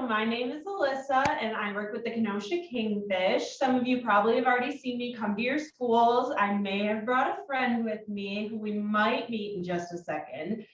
So my name is Alyssa and I work with the Kenosha Kingfish. Some of you probably have already seen me come to your schools. I may have brought a friend with me who we might meet in just a second.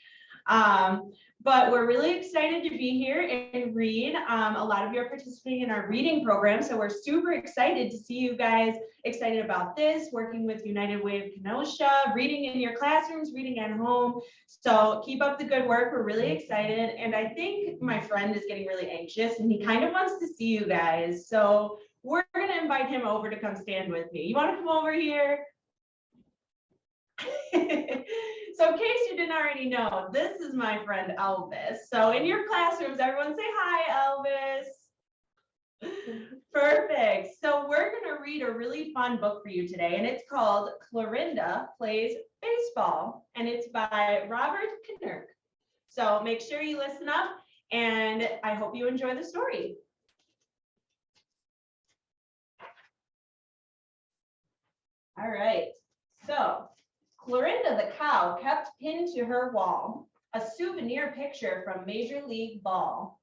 But we're really excited to be here and read. A lot of you are participating in our reading program, so we're super excited to see you guys excited about this, working with United Way of Kenosha, reading in your classrooms, reading at home. So keep up the good work. We're really excited. And I think my friend is getting really anxious and he kind of wants to see you guys. So we're going to invite him over to come stand with me. You want to come over here? So in case you didn't already know, this is my friend Elvis. So in your classrooms, everyone say hi, Elvis. Perfect. So we're going to read a really fun book for you today, and it's called Clorinda Plays Baseball, and it's by Robert Kinerk. So make sure you listen up, and I hope you enjoy the story. All right. So Clorinda the cow kept pinned to her wall a souvenir picture from Major League Ball.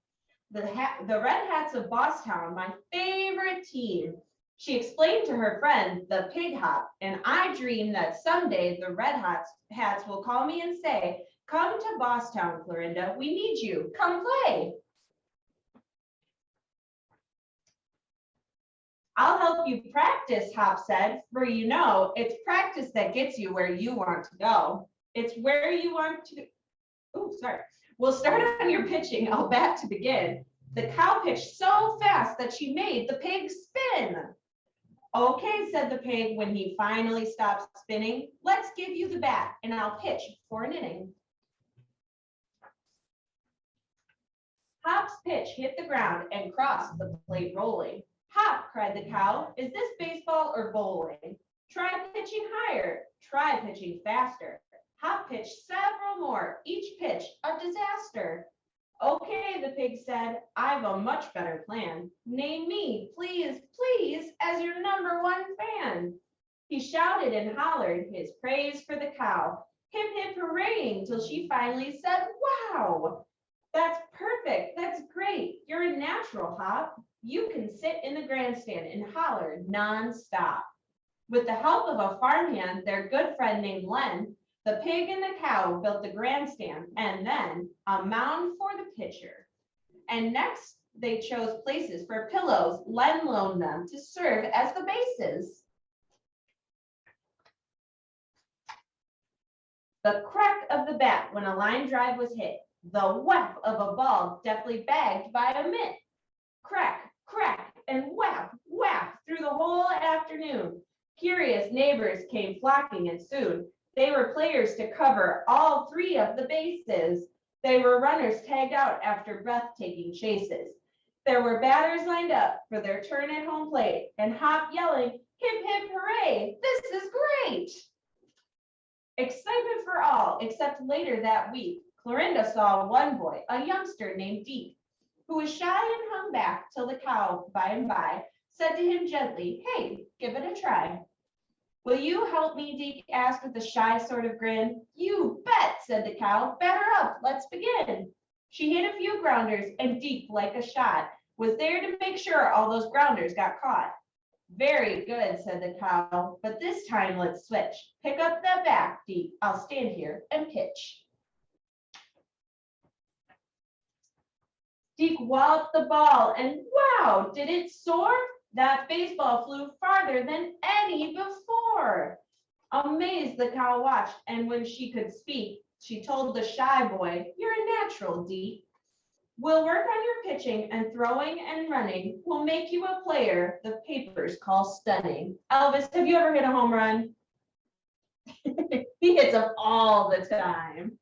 The Red Hats of BossTown, my favorite team. She explained to her friend, the pig hop, and I dream that someday the Red Hats will call me and say, "Come to BossTown, Clorinda, we need you, come play." "I'll help you practice," Hop said, "for you know, it's practice that gets you where you want to go. It's where you want to." Oh, sorry. "We'll start on your pitching. I'll bat to begin." The cow pitched so fast that she made the pig spin. "Okay," said the pig when he finally stopped spinning. "Let's give you the bat and I'll pitch for an inning." Hop's pitch hit the ground and crossed the plate rolling. "Hop," cried the cow, "is this baseball or bowling? Try pitching higher, try pitching faster." Hop pitched several more, each pitch a disaster. "Okay," the pig said, "I've a much better plan. Name me, please, please, as your #1 fan." He shouted and hollered his praise for the cow, hip hip hooray, till she finally said, "Wow, that's perfect, that's great. You're a natural, Hop. You can sit in the grandstand and holler nonstop." With the help of a farmhand, their good friend named Len, the pig and the cow built the grandstand and then a mound for the pitcher. And next, they chose places for pillows Len loaned them to serve as the bases. The crack of the bat when a line drive was hit, the whap of a ball deftly bagged by a mitt. Crack, crack, and whap, whap through the whole afternoon. Curious neighbors came flocking, and soon they were players to cover all 3 of the bases. They were runners tagged out after breathtaking chases. There were batters lined up for their turn at home plate, and Hop yelling, "Hip, hip, hooray, this is great!" Excitement for all, except later that week, Clorinda saw one boy, a youngster named Deke, who was shy and hung back till the cow, by and by, said to him gently, "Hey, give it a try." "Will you help me?" Deke asked with a shy sort of grin. "You bet," said the cow. "Batter up, let's begin." She hit a few grounders, and Deke, like a shot, was there to make sure all those grounders got caught. "Very good," said the cow, "but this time let's switch. Pick up that bat, Deke. I'll stand here and pitch." Deke walloped the ball, and wow, did it soar? That baseball flew farther than any before. Amazed, the cow watched, and when she could speak, she told the shy boy, "You're a natural, Deke. We'll work on your pitching and throwing and running. We'll make you a player the papers call stunning." Elvis, have you ever hit a home run? He hits them all the time.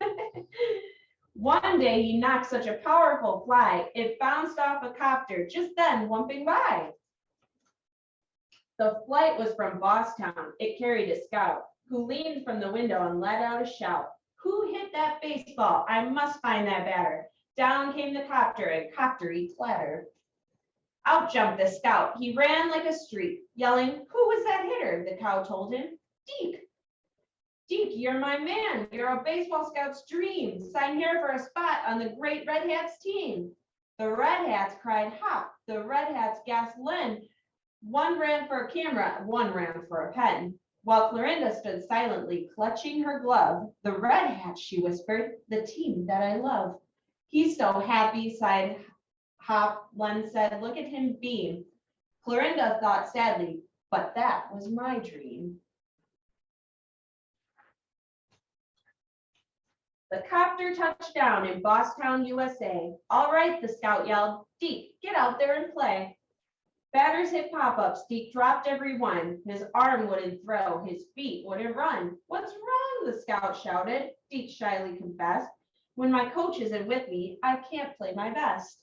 One day he knocked such a powerful fly, it bounced off a copter just then wumping by. The flight was from BossTown. It carried a scout who leaned from the window and let out a shout. "Who hit that baseball? I must find that batter." Down came the copter, a coptery clatter. Out jumped the scout. He ran like a streak, yelling, "Who was that hitter?" The cow told him, "Deke." "Deke, you're my man. You're a baseball scout's dream. Sign here for a spot on the great Red Hats team." The Red Hats cried hop. The Red Hats gasped Len. One ran for a camera, one ran for a pen. While Clorinda stood silently, clutching her glove. The Red Hats, she whispered, the team that I love. He's so happy, sighed Hop. Len said, look at him beam. Clorinda thought sadly, but that was my dream. The copter touched down in BossTown, USA. All right, the scout yelled. Deke, get out there and play. Batters hit pop-ups. Deke dropped every one. His arm wouldn't throw. His feet wouldn't run. What's wrong? The scout shouted. Deke shyly confessed. When my coach isn't with me, I can't play my best.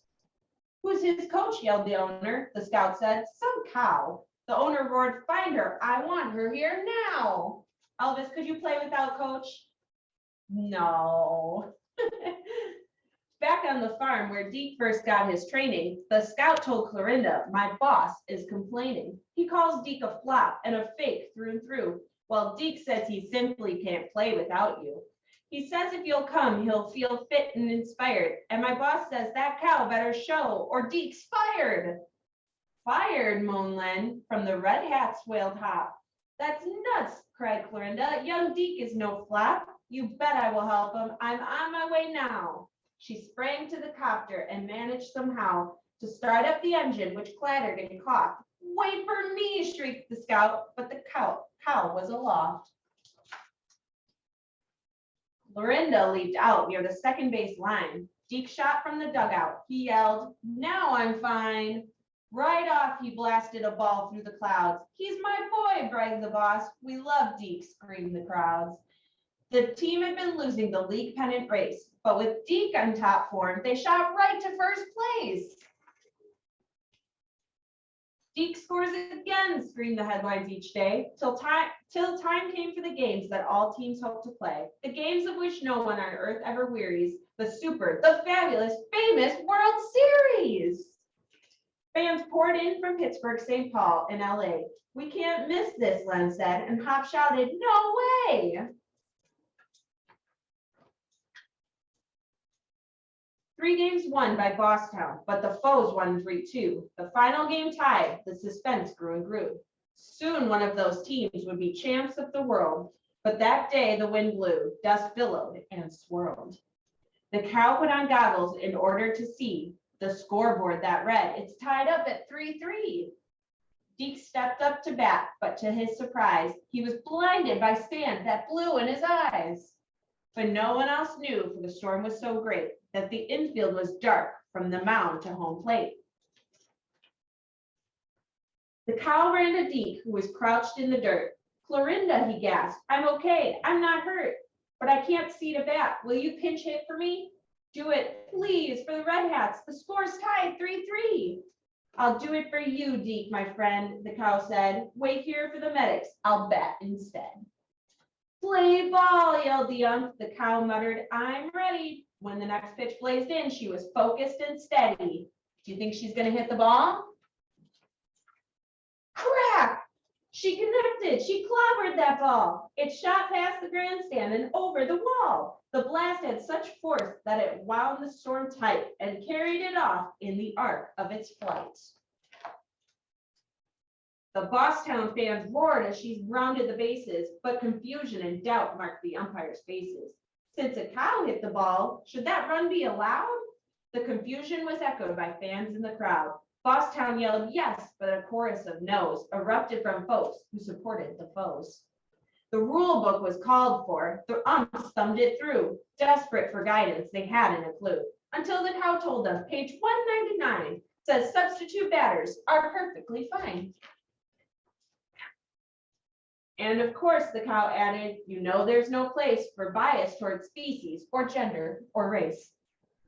Who's his coach? Yelled the owner. The scout said, some cow. The owner roared, find her. I want her here now. Elvis, could you play without coach? No. Back on the farm where Deke first got his training, the scout told Clorinda, my boss is complaining. He calls Deke a flop and a fake through and through. Well, Deke says he simply can't play without you. He says if you'll come, he'll feel fit and inspired. And my boss says that cow better show or Deke's fired. Fired, moaned Len. From the Red Hats, wailed Hop. That's nuts, cried Clorinda. Young Deke is no flop. You bet I will help him. I'm on my way now. She sprang to the copter and managed somehow to start up the engine, which clattered and coughed. Wait for me, shrieked the scout, but the cow was aloft. Clorinda leaped out near the second base line. Deke shot from the dugout. He yelled, now I'm fine. Right off, he blasted a ball through the clouds. He's my boy, bragged the boss. We love Deke, screamed the crowds. The team had been losing the league pennant race, but with Deke on top form, they shot right to first place. Deke scores again, screamed the headlines each day, till time came for the games that all teams hope to play. The games of which no one on earth ever wearies. The super, the fabulous, famous World Series. Fans poured in from Pittsburgh, St. Paul, and LA. We can't miss this, Len said, and Hop shouted, no way. 3 games won by BossTown, but the foes won 3-2. The final game tied. The suspense grew and grew. Soon one of those teams would be champs of the world. But that day the wind blew, dust billowed and swirled. The cow put on goggles in order to see the scoreboard that read, it's tied up at 3-3. Deke stepped up to bat, but to his surprise, he was blinded by sand that blew in his eyes. But no one else knew, for the storm was so great that the infield was dark from the mound to home plate. The cow ran to Deke, who was crouched in the dirt. Clorinda, he gasped, I'm okay, I'm not hurt, but I can't see to bat. Will you pinch hit for me? Do it, please, for the Red Hats. The score's tied 3-3. I'll do it for you, Deke, my friend, the cow said. Wait here for the medics. I'll bat instead. Play ball, yelled the ump. The cow muttered, I'm ready. When the next pitch blazed in, she was focused and steady. Do you think she's going to hit the ball? Crack! She connected. She clobbered that ball. It shot past the grandstand and over the wall. The blast had such force that it wound the storm tight and carried it off in the arc of its flight. The BossTown fans roared as she rounded the bases, but confusion and doubt marked the umpires' faces. Since a cow hit the ball, should that run be allowed? The confusion was echoed by fans in the crowd. BossTown yelled yes, but a chorus of no's erupted from folks who supported the foes. The rule book was called for. The umps thumbed it through. Desperate for guidance, they hadn't a clue. Until the cow told them, page 199 says substitute batters are perfectly fine. And of course, the cow added, you know there's no place for bias towards species or gender or race.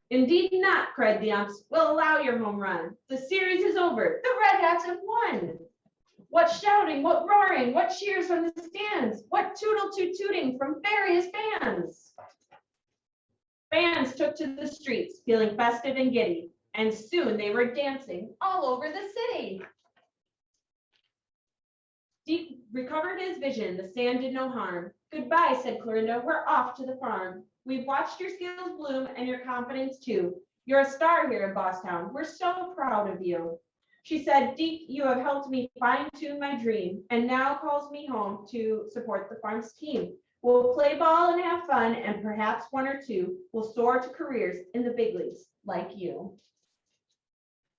Indeed not, cried the umps. We'll allow your home run. The series is over. The Red Hats have won. What shouting, what roaring, what cheers from the stands, what tooting from various bands. Fans took to the streets, feeling festive and giddy, and soon they were dancing all over the city. Deke recovered his vision. The sand did no harm. Goodbye, said Clorinda. We're off to the farm. We've watched your skills bloom and your confidence too. You're a star here in BossTown. We're so proud of you. She said, Deke, you have helped me fine-tune my dream and now calls me home to support the farm's team. We'll play ball and have fun, and perhaps one or two will soar to careers in the big leagues like you.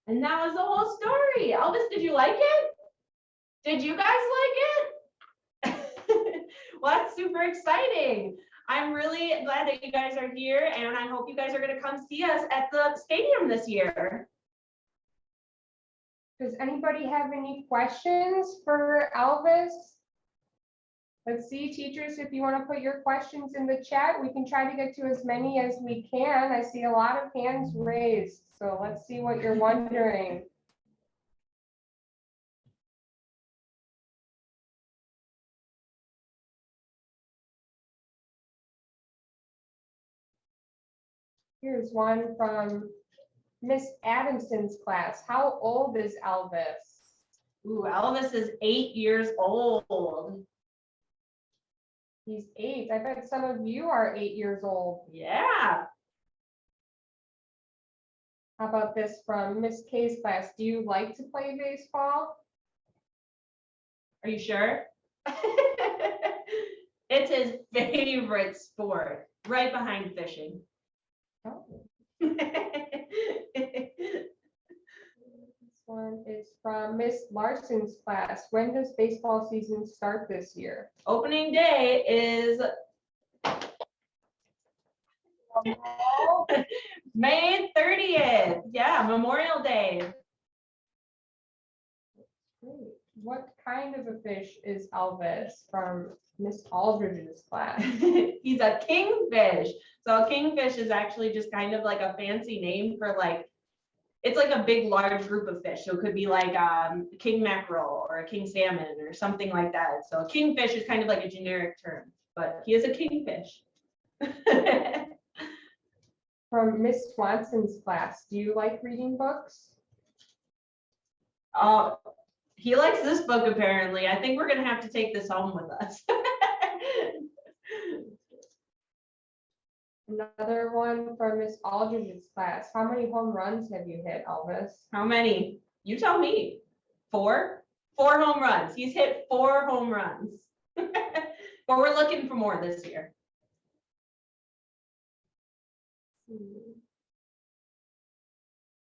And that was the whole story. Elvis, did you like it? Did you guys like it? Well, that's super exciting. I'm really glad that you guys are here, and I hope you guys are going to come see us at the stadium this year. Does anybody have any questions for Elvis? Let's see, teachers, if you want to put your questions in the chat, we can try to get to as many as we can. I see a lot of hands raised, so let's see what you're wondering. Here's one from Miss Adamson's class. How old is Elvis? Ooh, Elvis is 8 years old. He's 8. I bet some of you are 8 years old. Yeah. How about this from Miss K's class? Do you like to play baseball? Are you sure? It's his favorite sport, right behind fishing. Oh. This one is from Miss Larson's class. When does baseball season start this year? Opening day is May 30th. Yeah, Memorial Day. Great. What kind of a fish is Elvis? From Miss Aldridge's class. He's a kingfish. So a kingfish is actually just kind of like a fancy name for like, it's like a big, large group of fish. So it could be like king mackerel or a king salmon or something like that. So a kingfish is kind of like a generic term, but he is a kingfish. From Miss Swanson's class, do you like reading books? Oh, he likes this book apparently. I think we're gonna have to take this home with us. Another one from Miss Aldridge's class. How many home runs have you hit, Elvis? How many? You tell me. 4? 4 home runs. He's hit 4 home runs. But we're looking for more this year.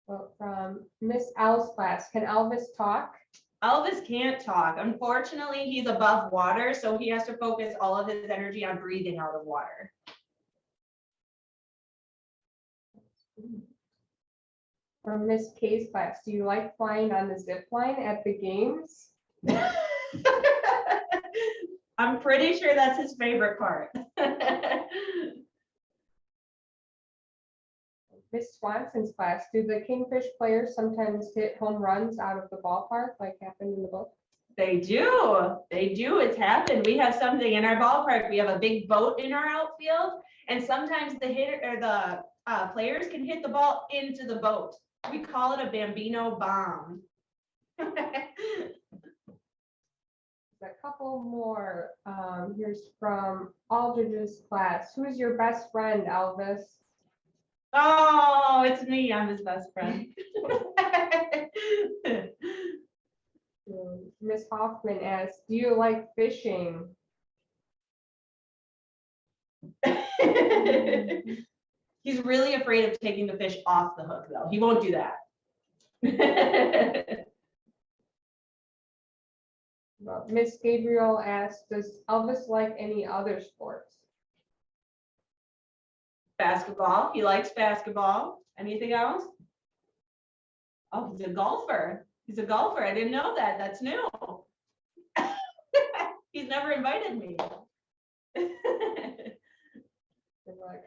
Well, from Miss L's class, can Elvis talk? Elvis can't talk. Unfortunately, he's above water, so he has to focus all of his energy on breathing out of water. From Miss K's class, do you like flying on the zip line at the games? I'm pretty sure that's his favorite part. Miss Swanson's class, do the Kingfish players sometimes hit home runs out of the ballpark like happened in the book? They do. They do. It's happened. We have something in our ballpark. We have a big boat in our outfield, and sometimes the hitter or the players can hit the ball into the boat. We call it a Bambino bomb. A couple more. Here's from Aldridge's class. Who is your best friend, Elvis? Oh, it's me. I'm his best friend. Miss Hoffman asks, do you like fishing? He's really afraid of taking the fish off the hook, though. He won't do that. Well, Miss Gabriel asks, does Elvis like any other sports? Basketball. He likes basketball. Anything else? Oh, he's a golfer. He's a golfer. I didn't know that. That's new. He's never invited me.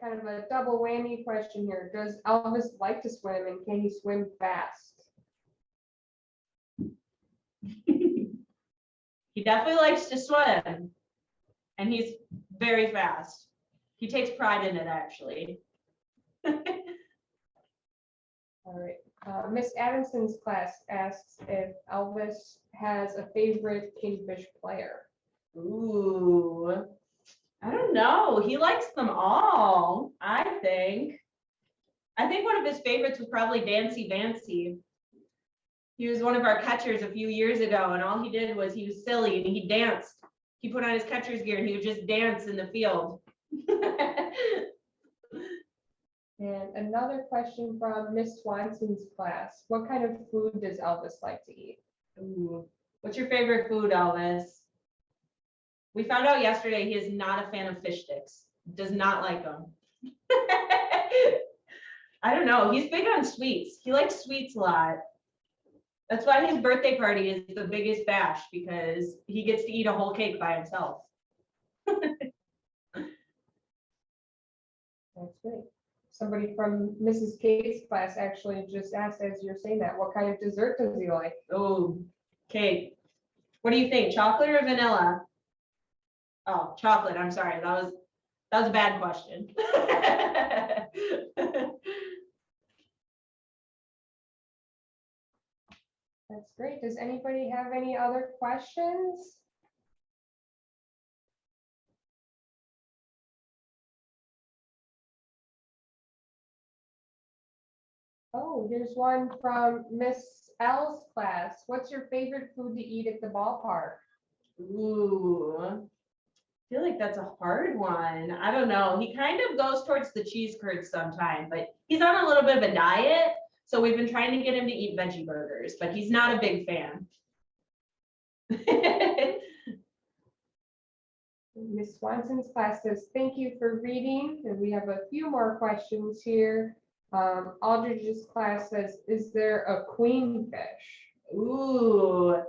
Kind of a double whammy question here. Does Elvis like to swim, and can he swim fast? He definitely likes to swim, and he's very fast. He takes pride in it, actually. All right. Miss Adamson's class asks if Elvis has a favorite Kingfish player. Ooh, I don't know. He likes them all, I think. I think one of his favorites was probably Dancy Vancy. He was one of our catchers a few years ago, and all he did was he was silly and he danced. He put on his catcher's gear and he would just dance in the field. And another question from Miss Swanson's class. What kind of food does Elvis like to eat? Ooh. What's your favorite food, Elvis? We found out yesterday he is not a fan of fish sticks. Does not like them. I don't know. He's big on sweets. He likes sweets a lot. That's why his birthday party is the biggest bash, because he gets to eat a whole cake by himself. That's great. Somebody from Mrs. Kate's class actually just asked, as you're saying that, what kind of dessert does he like? Oh, cake. What do you think? Chocolate or vanilla? Oh, chocolate. I'm sorry. That was a bad question. That's great. Does anybody have any other questions? Oh, here's one from Miss L's class. What's your favorite food to eat at the ballpark? Ooh, I feel like that's a hard one. I don't know. He kind of goes towards the cheese curds sometime, but he's on a little bit of a diet. So we've been trying to get him to eat veggie burgers, but he's not a big fan. Miss Swanson's class says, thank you for reading. And we have a few more questions here. Aldridge's class says, is there a queen fish? Ooh.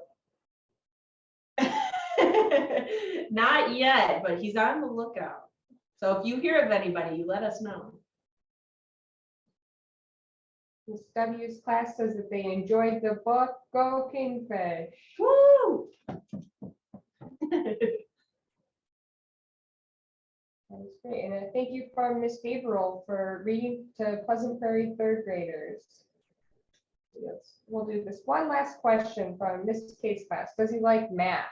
Not yet, but he's on the lookout. So if you hear of anybody, you let us know. Miss W's class says that they enjoyed the book, Go Kingfish. Woo! That's great. And thank you from Miss Gabriel for reading to Pleasant Prairie third graders. Yes, we'll do this one last question from Miss Kate's class. Does he like math?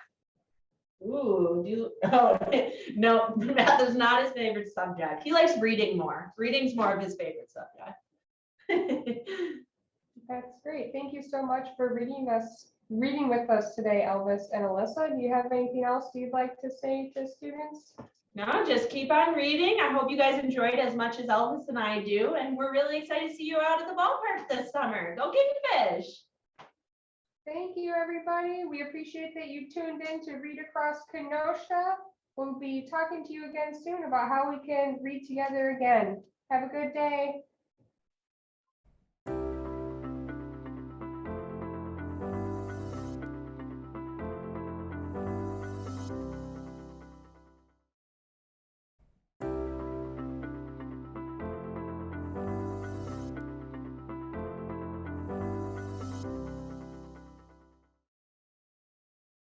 Ooh, oh, no, math is not his favorite subject. He likes reading more. Reading's more of his favorite subject. That's great. Thank you so much for reading with us today, Elvis and Alyssa. Do you have anything else you'd like to say to students? No, just keep on reading. I hope you guys enjoyed as much as Elvis and I do, and we're really excited to see you out at the ballpark this summer. Go Kingfish! Thank you, everybody. We appreciate that you tuned in to Read Across Kenosha. We'll be talking to you again soon about how we can read together again. Have a good day.